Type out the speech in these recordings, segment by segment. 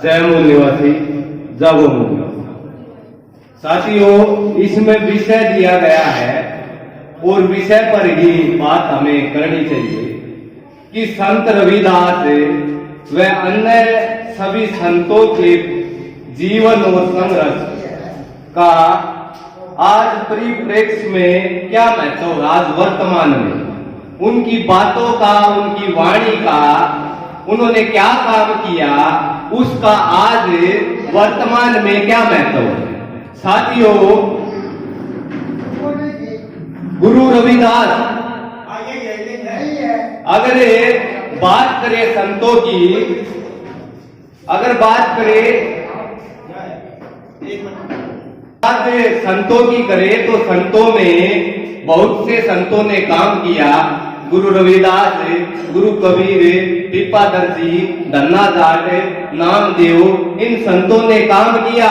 जयमूल निवासी जागोमूल। साथियों, इसमें विषय दिया गया है और विषय पर ही बात हमें करनी चाहिए कि संत रविदास व अन्य सभी संतों के जीवन और संघर्ष का आज परिप्रेक्ष्य में क्या महत्व, आज वर्तमान में उनकी बातों का, उनकी वाणी का, उन्होंने क्या काम किया, उसका आज वर्तमान में क्या महत्व है। साथियों, गुरु रविदास अगर बात करें संतों की, अगर बात करें संतों की करें तो संतों में बहुत से संतों ने काम किया। गुरु रविदास, गुरु कबीर, टीपाधर जी, धन्ना जाट, नामदेव, इन संतों ने काम किया।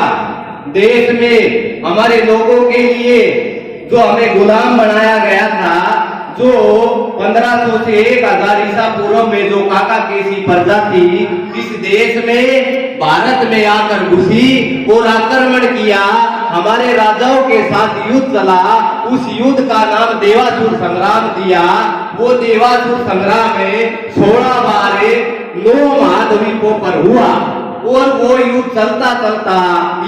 देश में हमारे लोगों के लिए जो हमें गुलाम बनाया गया था, जो 1500 से 1000 ईसा पूर्व में जो काका केसी प्रजा थी, इस देश में भारत में आकर घुसी और आक्रमण किया, हमारे राजाओं के साथ युद्ध चला। उस युद्ध का नाम देवासुर संग्राम दिया। वो देवासुर संग्राम में 16 बार 9 महाद्वीपों पर हुआ और वो युद्ध चलता चलता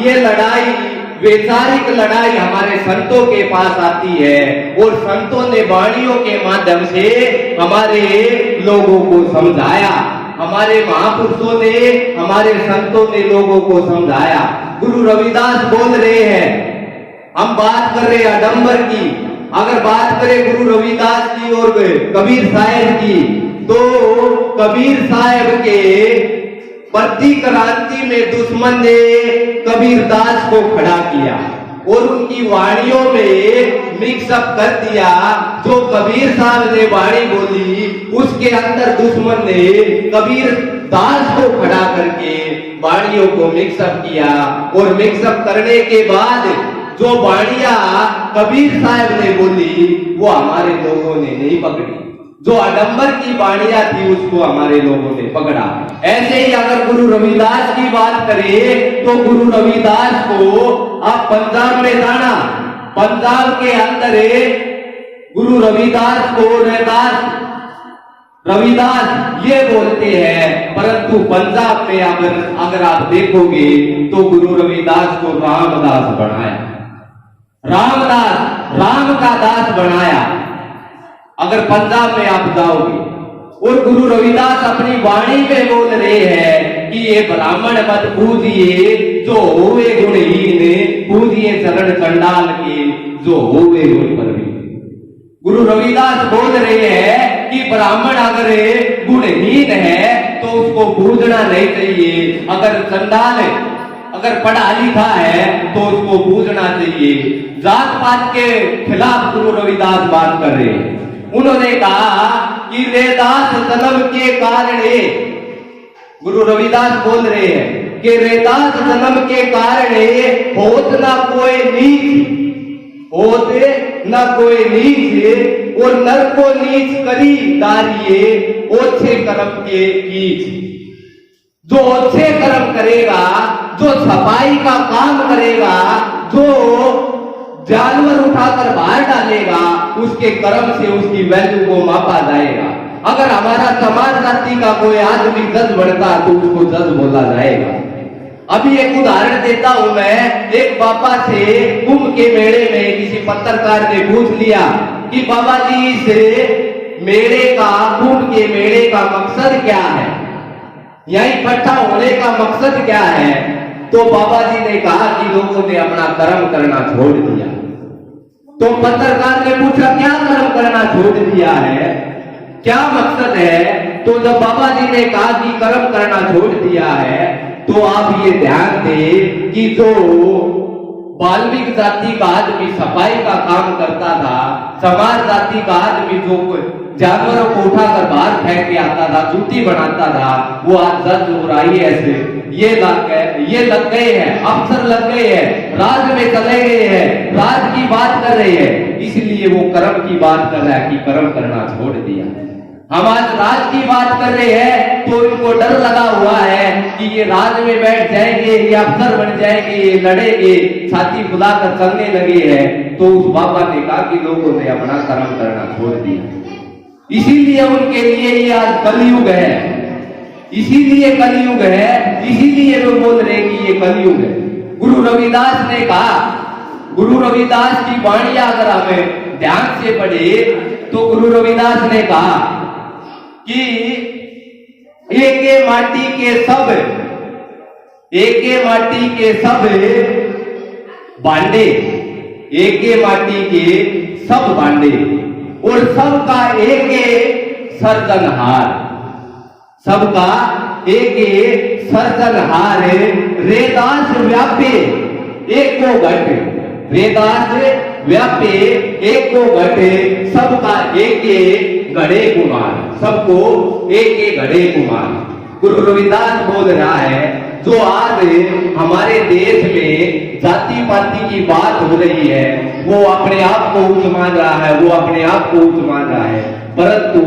ये लड़ाई, वैचारिक लड़ाई हमारे संतों के पास आती है और संतों ने वाणियों के माध्यम से हमारे लोगों को समझाया। हमारे महापुरुषों ने, हमारे संतों ने लोगों को समझाया। गुरु रविदास बोल रहे हैं, हम बात कर रहे हैं आडंबर की। अगर बात करें गुरु रविदास की और कबीर साहब की, तो कबीर साहब के प्रति क्रांति में दुश्मन ने कबीरदास को खड़ा किया और उनकी वाणियों में मिक्सअप कर दिया। जो कबीर साहब ने वाणी बोली, उसके अंदर दुश्मन ने कबीर दास को खड़ा करके वाणियों को मिक्सअप किया और मिक्सअप करने के बाद जो वाणियां कबीर साहब ने बोली वो हमारे लोगों ने नहीं पकड़ी। जो आडंबर की वाणियां थी उसको हमारे लोगों ने पकड़ा। ऐसे ही अगर गुरु रविदास की बात करें तो गुरु रविदास को आप पंजाब में जाना, पंजाब के अंदर गुरु रविदास को रविदास ये बोलते हैं, परंतु पंजाब में अगर आप देखोगे तो गुरु रविदास को रामदास बनाया। रामदास, राम का दास बनाया अगर पंजाब में आप जाओगे। और गुरु रविदास अपनी वाणी में बोल रहे हैं कि ये ब्राह्मण मत पूजिए जो होवे गुणहीन, पूजिए चरण चंडाल के जो होवे गुण परवीन। गुरु रविदास बोल रहे हैं कि ब्राह्मण अगर गुणहीन है तो उसको पूजना नहीं चाहिए, अगर चंडाल अगर पढ़ा लिखा है तो उसको पूजना चाहिए। जात पात के खिलाफ गुरु रविदास बात कर रहे हैं। उन्होंने कहा कि रेदास जन्म के कारण, गुरु रविदास बोल रहे हैं कि रेदास जन्म के कारण होत ना कोई नीच, होते न कोई नीच और नर को नीच करी दारिये ओछे कर्म के कीच। जो अच्छे कर्म करेगा, जो सफाई का काम करेगा, जो जानवर उठाकर बाहर डालेगा, उसके कर्म से उसकी वैल्यू को मापा जाएगा। अगर हमारा समाज जाति का कोई आदमी जज बनता तो उसको जज बोला जाएगा। अभी एक उदाहरण देता हूं मैं। एक बाबा से कुंभ के मेले में किसी पत्रकार ने पूछ लिया कि बाबा जी इस मेले का, कुंभ के मेले का मकसद क्या है, यहां इकट्ठा होने का मकसद क्या है? तो बाबा जी ने कहा कि लोगों ने अपना कर्म करना छोड़ दिया। तो पत्रकार ने पूछा क्या कर्म करना छोड़ दिया है, क्या मकसद है? तो जब बाबा जी ने कहा कि कर्म करना छोड़ दिया है, तो आप ये ध्यान दें कि जो बाल्मीक जाति का आदमी सफाई का काम करता था, समाज जाति का आदमी जो जानवरों को उठाकर बाहर फेंक के आता था, जूती बनाता था, वो आज जज हो रहा है। ऐसे ये लग गए हैं, अफसर लग गए हैं, राज में चले गए हैं, राज की बात कर रहे हैं, इसलिए वो कर्म की बात कर रहा है कि कर्म करना छोड़ दिया। हम आज राज की बात कर रहे हैं तो इनको डर लगा हुआ है कि ये राज में बैठ जाएंगे, ये अफसर बन जाएंगे, ये लड़ेंगे, छाती फुलाकर चलने लगे हैं। तो उस बाबा ने कहा कि लोगों ने अपना कर्म करना छोड़ दिया, इसीलिए उनके लिए ये आज कलयुग है, इसीलिए कलयुग है, इसीलिए वो बोल रहे कि ये कलयुग है। गुरु रविदास ने कहा, गुरु रविदास की वाणी अगर हमें ध्यान से पढ़े तो गुरु रविदास ने कहा कि एक माटी के सब, एक माटी के सब बांडे, एक माटी के सब बांडे और सबका एक सर्जनहार, सबका एक सर्जनहार रेदास व्यापे एको घट, वेदास व्यापे एको घटे, सबका एक घड़े कुमार, सबको एक घड़े कुमार। गुरु रविदास बोल रहा है जो आज हमारे देश में जाति पाति की बात हो रही है वो अपने आप को उच्च मान रहा है, वो अपने आप को उच्च मान रहा है, परंतु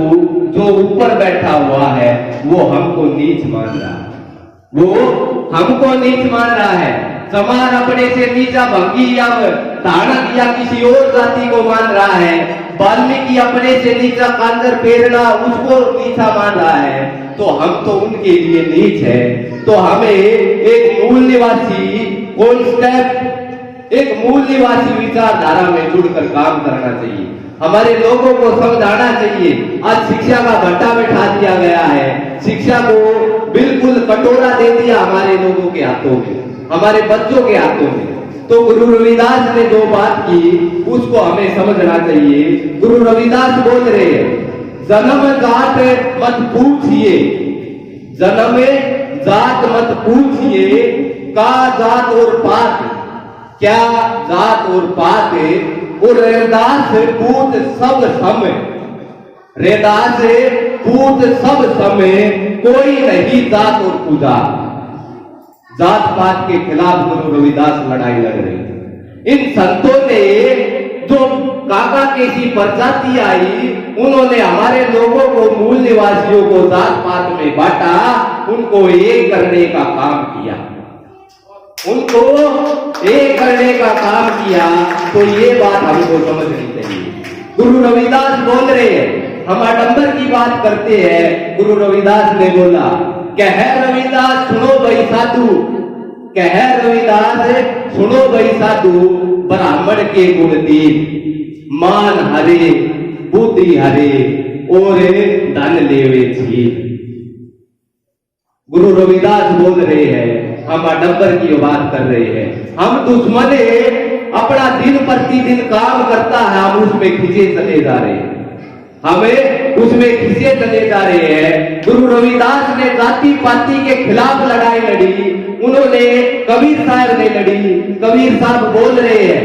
जो ऊपर बैठा हुआ है वो हमको नीच मान रहा है, वो हमको नीच मान रहा है। समाज अपने से नीचा भंगी या धारणक या किसी और जाति को मान रहा है, वाल्मीकि अपने से नीचा कांदर पेरना उसको नीचा मान रहा है, तो हम तो उनके लिए नीच है। तो हमें एक मूल निवासी कॉन्सेप्ट, एक मूल निवासी विचारधारा में जुड़कर काम करना चाहिए, हमारे लोगों को समझाना चाहिए। आज शिक्षा का भट्टा बैठा दिया गया है, शिक्षा को बिल्कुल कटोरा दे दिया हमारे लोगों के हाथों में, हमारे बच्चों के हाथों में। तो गुरु रविदास ने जो बात की उसको हमें समझना चाहिए। गुरु रविदास बोल रहे हैं जन्म जात मत पूछिए, जन्म जात मत पूछिए, का जात और पात, क्या जात और पात, और रैदास पूत सब समय, रैदास पूत सब समय, कोई नहीं जात और पूजा। जात पात के खिलाफ गुरु रविदास लड़ाई लड़ रहे थे। इन संतों ने जो काका केसी प्रजाति आई, उन्होंने हमारे लोगों को, मूल निवासियों को जात पात में बांटा, उनको एक करने का काम किया, उनको एक करने का काम किया। तो ये बात हमको समझनी चाहिए। गुरु रविदास बोल रहे हैं, हम आडंबर की बात करते हैं। गुरु रविदास ने बोला, कह रविदास सुनो भाई साधु, कह रविदास सुनो भाई साधु, ब्राह्मण के गुण दीन, मान हरे बुद्धि हरे और धन लेवे छी। गुरु रविदास बोल रहे हैं, हम आडंबर की बात कर रहे हैं। हम दुश्मन अपना दिन प्रतिदिन काम करता है, हम उसमें खिंचे चले जा रहे हैं, हमें उसमें खिंचे चले जा रहे हैं। गुरु रविदास ने जाति पाति के खिलाफ लड़ाई लड़ी, उन्होंने कबीर साहब ने लड़ी। कबीर साहब बोल रहे हैं,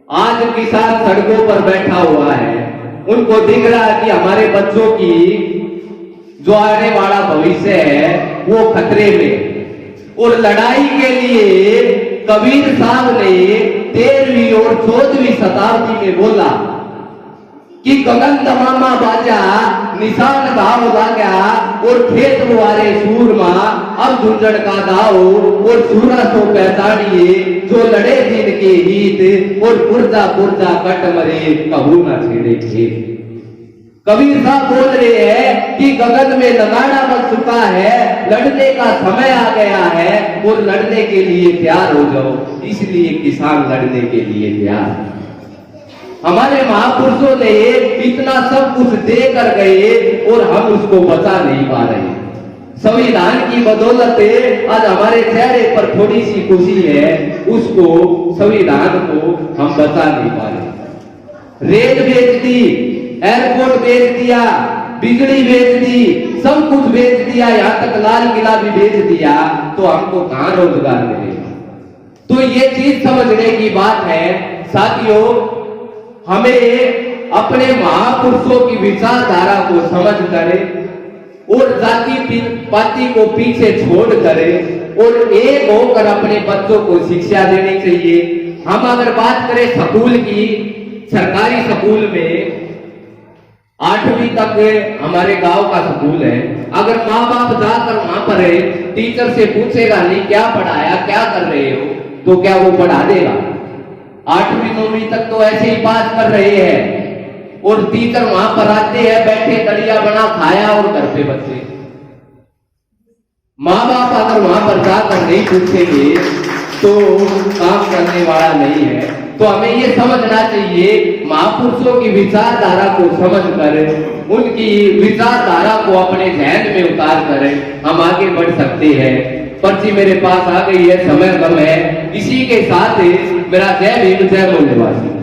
आज किसान सड़कों पर बैठा हुआ है, उनको दिख रहा है कि हमारे बच्चों की जो आने वाला भविष्य है वो खतरे में, और लड़ाई के लिए कबीर साहब ने 13वीं और 14वीं शताब्दी में बोला कि गगन दमामा बाजा, निशान भाव लागा, और खेत बुआरे सूरमा, अब झुंझुन का दाव, और सूरा तो पहचानिए, जो लड़े दिन के हित, और पुरजा पुरजा कट मरे, कहू ना छेड़े खेत। कबीर साहब बोल रहे हैं कि गगन में नगाड़ा बज चुका है, लड़ने का समय आ गया है, और लड़ने के लिए तैयार हो जाओ। इसलिए किसान लड़ने के लिए तैयार। हमारे महापुरुषों ने इतना सब कुछ दे कर गए और हम उसको बचा नहीं पा रहे। संविधान की बदौलत आज हमारे चेहरे पर थोड़ी सी खुशी है, उसको संविधान को हम बचा नहीं पा रहे। रेल बेच दी, एयरपोर्ट बेच दिया, बिजली बेच दी, सब कुछ बेच दिया, यहां तक लाल किला भी बेच दिया, तो हमको कहां रोजगार मिलेगा? तो ये चीज समझने की बात है साथियों। हमें अपने महापुरुषों की विचारधारा को समझ करें और जाति पाति को पीछे छोड़ करें और एक होकर अपने बच्चों को शिक्षा देनी चाहिए। हम अगर बात करें स्कूल की, सरकारी स्कूल में 8वीं तक हमारे गांव का स्कूल है। अगर माँ बाप जाकर वहां पर टीचर से पूछेगा नहीं क्या पढ़ाया, क्या कर रहे हो, तो क्या वो पढ़ा देगा? 8वीं 9वीं तक तो ऐसे ही पास कर रहे हैं और टीचर वहां पर आते हैं, बैठे दलिया बना खाया और घर पे बच्चे। माँ बाप अगर वहां पर जाकर नहीं पूछेंगे तो काम करने वाला नहीं है। तो हमें ये समझना चाहिए, महापुरुषों की विचारधारा को समझकर उनकी विचारधारा को अपने ध्यान में उतार कर हम आगे बढ़ सकते हैं। पर्ची मेरे पास आ गई है, समय कम है। इसी के साथ मेरा जय भीम, जय मूल्यवासी।